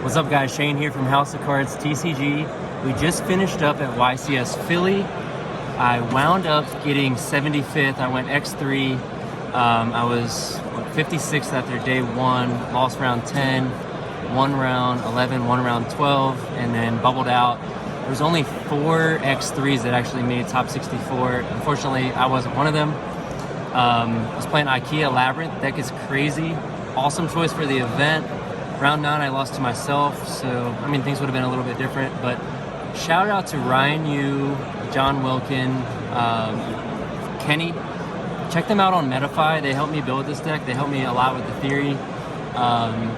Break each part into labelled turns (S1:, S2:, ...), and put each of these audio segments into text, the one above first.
S1: What's up guys, Shane here from House of Cards TCG. We just finished up at YCS Philly. I wound up getting 75th. I went X-3. I was 56th after day 1, lost round 10, 1 round 11, 1 round 12, and then bubbled out. There was only 4 X-3s that actually made top 64. Unfortunately, I wasn't one of them. I was playing Ikea Labrynth. Deck is crazy. Awesome choice for the event. Round 9, I lost to myself, so I mean things would have been a little bit different. But shout out to Ryan Yu, John Wilkin, Kenny. Check them out on Metafy. They helped me build this deck. They helped me a lot with the theory.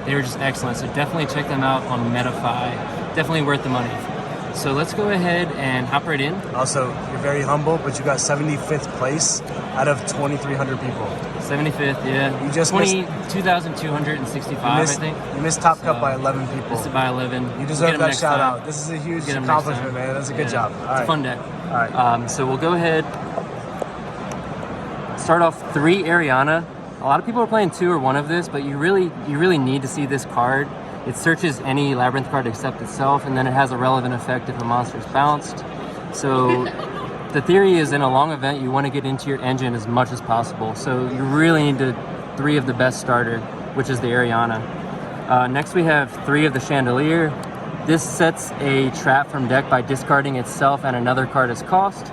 S1: They were just excellent. So definitely check them out on Metafy. Definitely worth the money. So let's go ahead and hop right in.
S2: Also, you're very humble, but you got 75th place out of 2,300 people.
S1: 75th, yeah.
S2: You just
S1: 2,265, I think.
S2: You missed Top Cup by 11 people.
S1: Missed it by 11.
S2: You deserve that shout out. This is a huge accomplishment, man. That's a good job. All right.
S1: It's a fun deck.
S2: All right.
S1: So we'll go ahead. Start off 3 Ariana. A lot of people are playing 2 or 1 of this, but you really need to see this card. It searches any Labrynth card except itself, and then it has a relevant effect if a monster is bounced. So the theory is in a long event, you want to get into your engine as much as possible. So you really need 3 of the best starter, which is the Ariana. Next we have 3 of the Chandelier. This sets a trap from deck by discarding itself and another card as cost.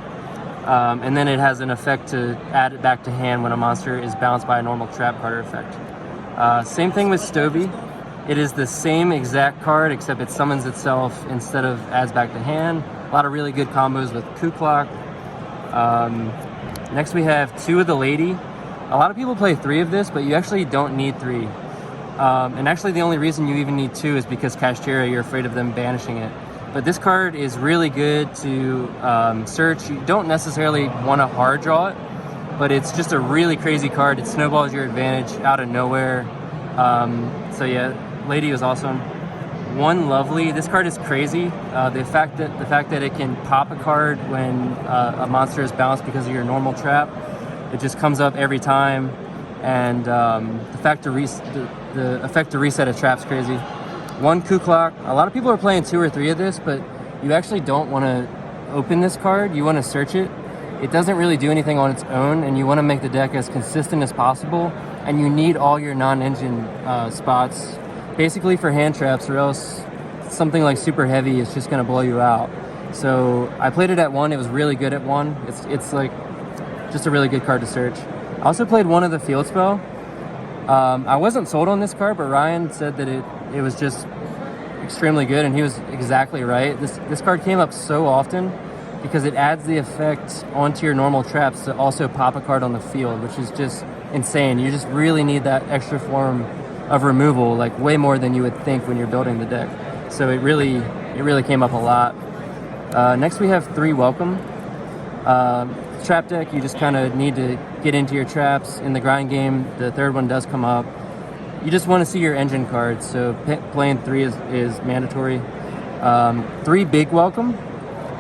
S1: And then it has an effect to add it back to hand when a monster is bounced by a normal trap card effect. Same thing with Stovey. It is the same exact card, except it summons itself instead of adds back to hand. A lot of really good combos with P.u.n.k. Next we have 2 of the Lady. A lot of people play 3 of this, but you actually don't need 3. And actually the only reason you even need 2 is because Kashtira, you're afraid of them banishing it. But this card is really good to search. You don't necessarily want to hard draw it, but it's just a really crazy card. It snowballs your advantage out of nowhere. So yeah, Lady was awesome. 1 Lovely. This card is crazy. The fact that it can pop a card when a monster is bounced because of your normal trap, it just comes up every time. And the effect to reset a trap's crazy. 1 P.u.n.k. A lot of people are playing 2 or 3 of this, but you actually don't want to open this card. You want to search it. It doesn't really do anything on its own, and you want to make the deck as consistent as possible. And you need all your non-engine spots basically for hand traps, or else something like super heavy is just going to blow you out. So I played it at 1. It was really good at 1. It's like just a really good card to search. I also played 1 of the Field Spell. I wasn't sold on this card, but Ryan said that it was just extremely good, and he was exactly right. This card came up so often because it adds the effect onto your normal traps to also pop a card on the field, which is just insane. You just really need that extra form of removal, like way more than you would think when you're building the deck. So it really came up a lot. Next we have 3 Welcome. Trap deck, you just kind of need to get into your traps. In the grind game, the 3rd one does come up. You just want to see your engine cards, so playing 3 is mandatory. 3 Big Welcome.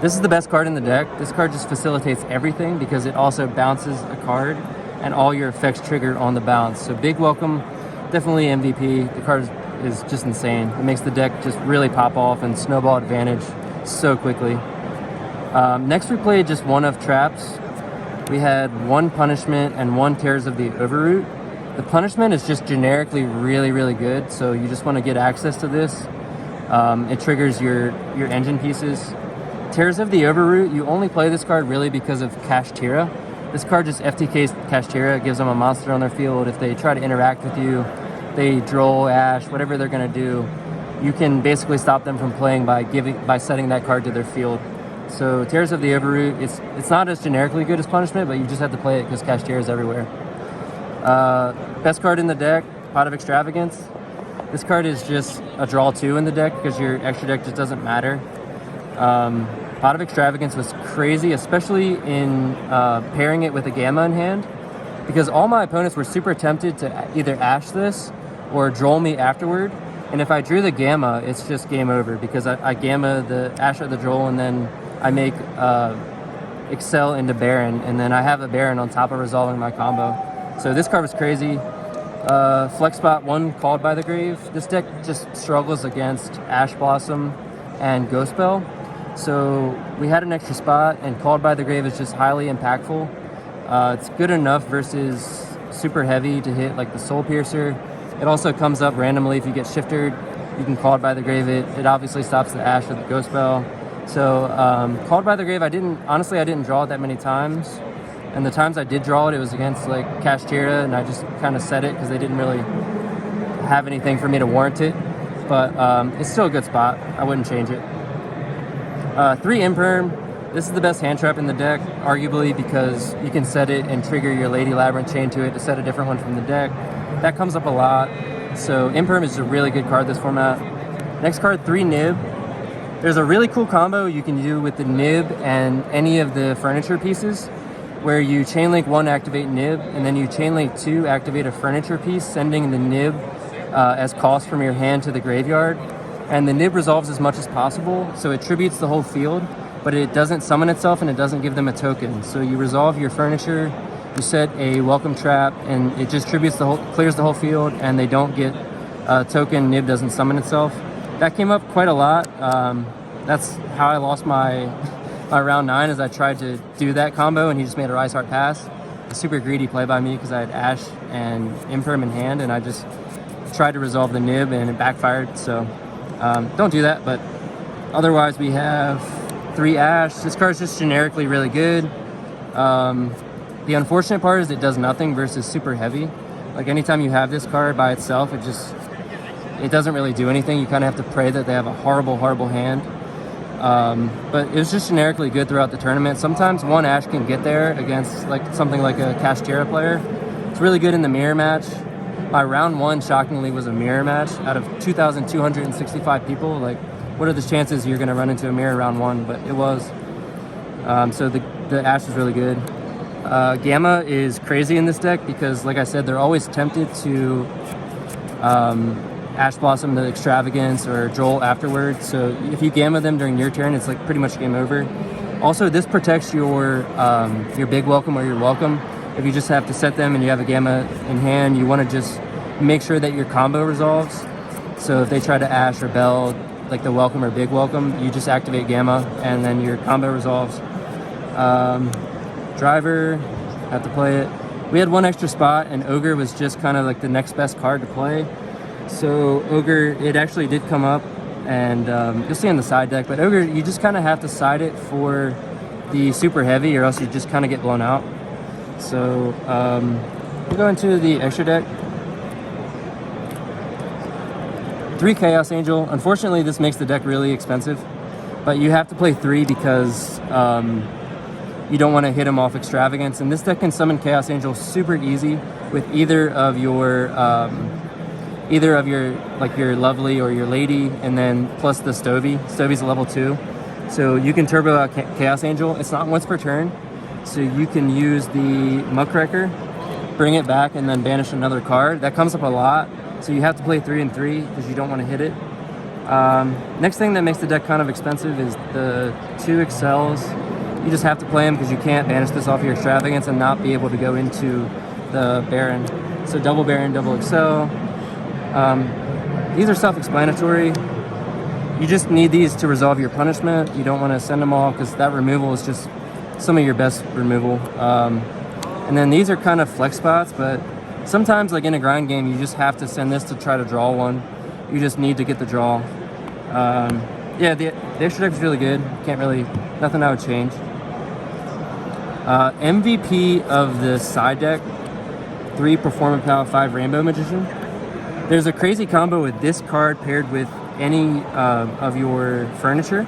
S1: This is the best card in the deck. This card just facilitates everything because it also bounces a card and all your effects trigger on the bounce. So Big Welcome, definitely MVP. The card is just insane. It makes the deck just really pop off and snowball advantage so quickly. Next we played just 1 of traps. We had 1 Punishment and 1 Tears of the Overroot. The Punishment is just generically really good, so you just want to get access to this. It triggers your engine pieces. Tears of the Overroot, you only play this card really because of Kashtira. This card just FTKs Kashtira, gives them a monster on their field. If they try to interact with you, they droll, ash, whatever they're going to do, you can basically stop them from playing by setting that card to their field. So Tears of the Overroot, it's not as generically good as Punishment, but you just have to play it because Kashtira is everywhere. Best card in the deck, Pot of Extravagance. This card is just a draw 2 in the deck because your extra deck just doesn't matter. Pot of Extravagance was crazy, especially in pairing it with a Gamma in hand, because all my opponents were super tempted to either ash this or droll me afterward. And if I drew the Gamma, it's just game over because I Gamma the ash or the droll, and then I make Excel into Baron, and then I have a Baron on top of resolving my combo. So this card was crazy. Flex spot 1, Called by the Grave. This deck just struggles against Ash Blossom and Ghost Bell. So we had an extra spot, and Called by the Grave is just highly impactful. It's good enough versus super heavy to hit like the Soul Piercer. It also comes up randomly if you get shifted. You can Called by the Grave it. It obviously stops the Ash with the Ghost Bell. So Called by the Grave, I didn't draw it that many times. And the times I did draw it, it was against like Kashtira, and I just kind of set it because they didn't really have anything for me to warrant it. But it's still a good spot. I wouldn't change it. 3 Imperm. This is the best hand trap in the deck, arguably because you can set it and trigger your Lady Labrynth chain to it to set a different one from the deck. That comes up a lot. So Imperm is a really good card this format. Next card, 3 Nib. There's a really cool combo you can do with the Nib and any of the furniture pieces, where you chainlink 1, activate Nib, and then you chainlink 2, activate a furniture piece, sending the Nib as cost from your hand to the graveyard. And the Nib resolves as much as possible, so it tributes the whole field, but it doesn't summon itself and it doesn't give them a token. So you resolve your furniture, you set a welcome trap, and it just tributes clears the whole field, and they don't get a token. Nib doesn't summon itself. That came up quite a lot. That's how I lost my round 9, as I tried to do that combo and he just made a Rise Heart pass. A super greedy play by me because I had Ash and Imperm in hand, and I just tried to resolve the Nib and it backfired. So don't do that. But otherwise we have 3 Ash. This card's just generically really good. The unfortunate part is it does nothing versus super heavy. Like anytime you have this card by itself, it doesn't really do anything. You kind of have to pray that they have a horrible hand. But it was just generically good throughout the tournament. Sometimes 1 Ash can get there against like something like a Kashtira player. It's really good in the mirror match. My round 1 shockingly was a mirror match. Out of 2,265 people, like what are the chances you're going to run into a mirror round 1? But it was. So the Ash is really good. Gamma is crazy in this deck because, like I said, they're always tempted to Ash Blossom the Extravagance or Joel afterwards. So if you Gamma them during your turn, it's like pretty much game over. Also, this protects your big welcome or your welcome. If you just have to set them and you have a Gamma in hand, you want to just make sure that your combo resolves. So if they try to Ash or Bell, like the welcome or big welcome, you just activate Gamma and then your combo resolves. Driver, have to play it. We had 1 extra spot, and Ogre was just kind of like the next best card to play. So Ogre, it actually did come up, and you'll see on the side deck, but Ogre, you just kind of have to side it for the super heavy, or else you just kind of get blown out. So we'll go into the extra deck. 3 Chaos Angel. Unfortunately, this makes the deck really expensive, but you have to play 3 because you don't want to hit him off Extravagance. And this deck can summon Chaos Angel super easy with either of your like your Lovely or your Lady, and then plus the Stovey. Stovey's a level 2. So you can turbo out Chaos Angel. It's not once per turn. So you can use the Muckraker, bring it back, and then banish another card. That comes up a lot. So you have to play 3 and 3 because you don't want to hit it. Next thing that makes the deck kind of expensive is the 2 Excels. You just have to play them because you can't banish this off your Extravagance and not be able to go into the Baron. So double Baron, double Excel. These are self-explanatory. You just need these to resolve your punishment. You don't want to send them all because that removal is just some of your best removal. And then these are kind of flex spots, but sometimes like in a grind game, you just have to send this to try to draw one. You just need to get the draw. Yeah, the extra deck is really good. Nothing I would change. MVP of the side deck, 3 Performance Power, 5 Rainbow Magician. There's a crazy combo with this card paired with any of your furniture.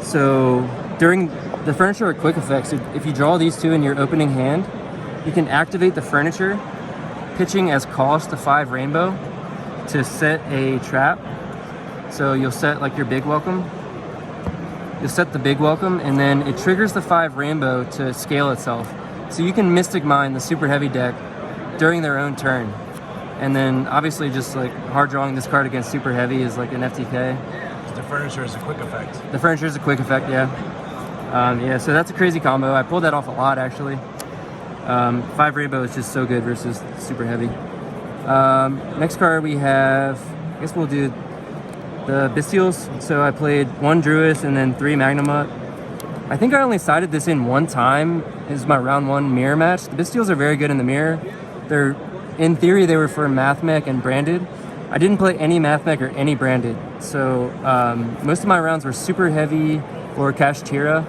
S1: So during the furniture or quick effects, if you draw these 2 in your opening hand, you can activate the furniture, pitching as cost to 5 Rainbow to set a trap. So you'll set like your big welcome. You'll set the big welcome, and then it triggers the 5 Rainbow to scale itself. So you can Mystic Mine the super heavy deck during their own turn. And then obviously just like hard drawing this card against super heavy is like an FTK.
S2: The furniture is a quick effect.
S1: The furniture is a quick effect, yeah. Yeah, so that's a crazy combo. I pulled that off a lot actually. 5 Rainbow is just so good versus super heavy. Next card we have, I guess we'll do the Bestials. So I played 1 Druis and then 3 Magnamut. I think I only sided this in one time. This is my round 1 mirror match. The Bestials are very good in the mirror. They're, in theory, they were for Mathmech and branded. I didn't play any Mathmech or any branded. So most of my rounds were super heavy or Cash Tira.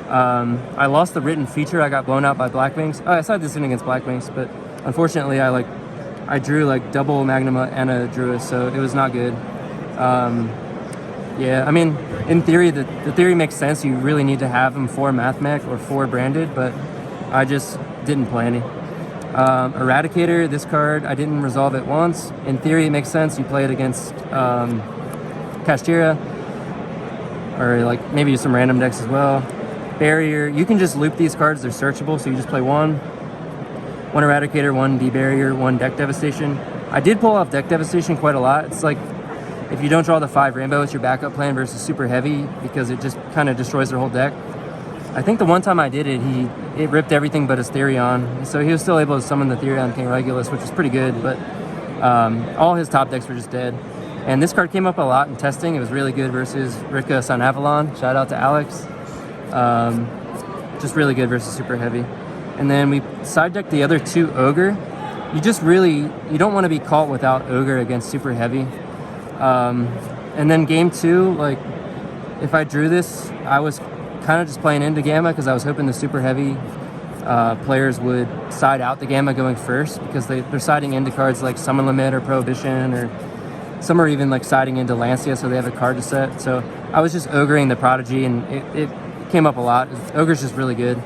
S1: I lost the written feature. I got blown out by Blackwings. Oh, I sided this in against Blackwings, but unfortunately I drew like double Magnamut and a Druid, so it was not good. Yeah, I mean, in theory, the theory makes sense. You really need to have them for Mathmech or for branded, but I just didn't play any. Eradicator, this card, I didn't resolve it once. In theory, it makes sense. You play it against Kashtira, or like maybe some random decks as well. Barrier, you can just loop these cards. They're searchable, so you just play one Eradicator, 1 D-Barrier, 1 Deck Devastation. I did pull off Deck Devastation quite a lot. It's like, if you don't draw the 5 Rainbow, it's your backup plan versus Super Heavy, because it just kind of destroys their whole deck. I think the one time I did it, it ripped everything but his Therion, so he was still able to summon the Therion King Regulus, which was pretty good, but all his top decks were just dead. And this card came up a lot in testing. It was really good versus Rika Sun Avalon. Shout out to Alex. Just really good versus Super Heavy. And then we side decked the other 2 Ogre. You don't want to be caught without Ogre against Super Heavy. And then game 2, like, if I drew this, I was kind of just playing into Gamma because I was hoping the Super Heavy players would side out the Gamma going first, because they're siding into cards like Summon Limit or Prohibition, or some are even like siding into Lancia, so they have a card to set. So I was just ogreing the Prodigy, and it came up a lot. Ogre's just really good.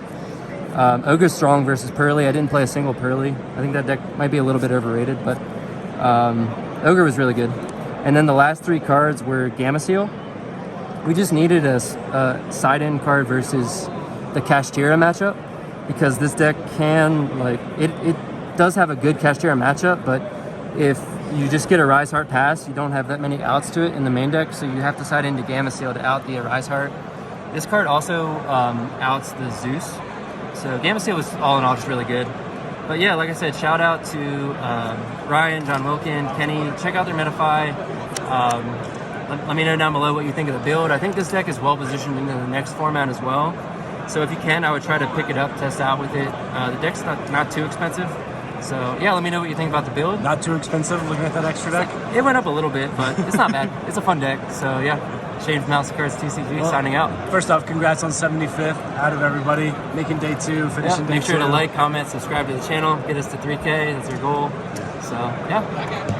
S1: Ogre's strong versus Pearly. I didn't play a single Pearly. I think that deck might be a little bit overrated, but Ogre was really good. And then the last 3 cards were Gamma Seal. We just needed a side-in card versus the Kashtira matchup, because this deck can, like, it does have a good Kashtira matchup, but if you just get a Rise Heart pass, you don't have that many outs to it in the main deck, so you have to side into Gamma Seal to out the Rise Heart. This card also outs the Zeus, so Gamma Seal was all in all just really good. But yeah, like I said, shout out to Ryan, John Wilkin, Kenny. Check out their Metafy. Let me know down below what you think of the build. I think this deck is well positioned into the next format as well. So if you can, I would try to pick it up, test out with it. The deck's not too expensive. So yeah, let me know what you think about the build.
S2: Not too expensive, looking at that extra deck?
S1: It went up a little bit, but it's not bad. It's a fun deck. So yeah, Shane from House of Cards TCG signing out.
S2: First off, congrats on 75th out of everybody. Making day 2, finishing day 2.
S1: Make sure to like, comment, subscribe to the channel. Get us to 3K. That's our goal. So yeah.